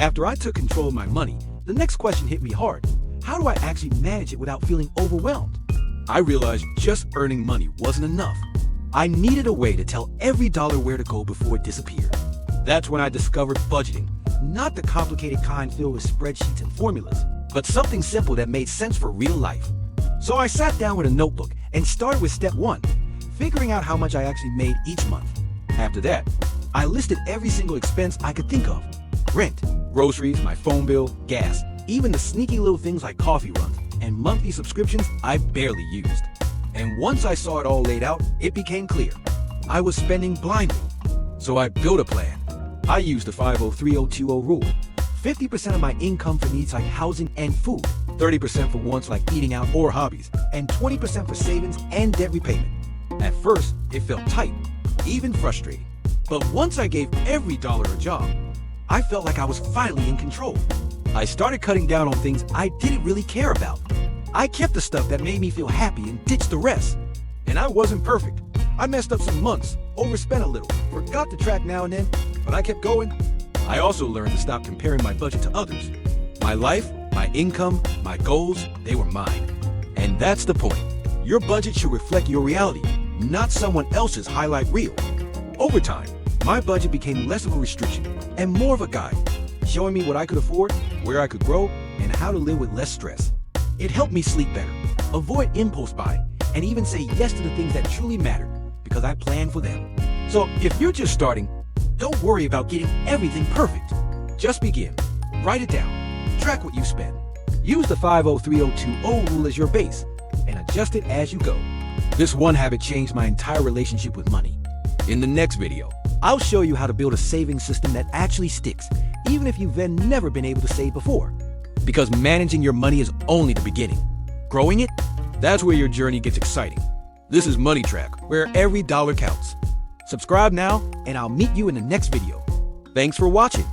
After I took control of my money, the next question hit me hard. How do I actually manage it without feeling overwhelmed? I realized just earning money wasn't enough. I needed a way to tell every dollar where to go before it disappeared. That's when I discovered budgeting, not the complicated kind filled with spreadsheets and formulas, but something simple that made sense for real life. So I sat down with a notebook and started with step 1, figuring out how much I actually made each month. After that, I listed every single expense I could think of. Rent, groceries, my phone bill, gas, even the sneaky little things like coffee runs and monthly subscriptions I barely used. And once I saw it all laid out, it became clear. I was spending blindly. So I built a plan. I used the 503-020 rule. 50% of my income for needs like housing and food, 30% for wants like eating out or hobbies, and 20% for savings and debt repayment. At first, it felt tight, even frustrating. But once I gave every dollar a job, I felt like I was finally in control. I started cutting down on things I didn't really care about. I kept the stuff that made me feel happy and ditched the rest. And I wasn't perfect. I messed up some months, overspent a little, forgot to track now and then, but I kept going. I also learned to stop comparing my budget to others. My life, my income, my goals, they were mine. And that's the point. Your budget should reflect your reality, not someone else's highlight reel. Over time, my budget became less of a restriction and more of a guide, showing me what I could afford, where I could grow, and how to live with less stress. It helped me sleep better, avoid impulse buying, and even say yes to the things that truly matter because I planned for them. So if you're just starting, don't worry about getting everything perfect. Just begin. Write it down. Track what you spend. Use the 503-020 rule as your base and adjust it as you go. This one habit changed my entire relationship with money. In the next video, I'll show you how to build a savings system that actually sticks, even if you've then never been able to save before. Because managing your money is only the beginning. Growing it, that's where your journey gets exciting. This is Moneytraq, where every dollar counts. Subscribe now, and I'll meet you in the next video. Thanks for watching.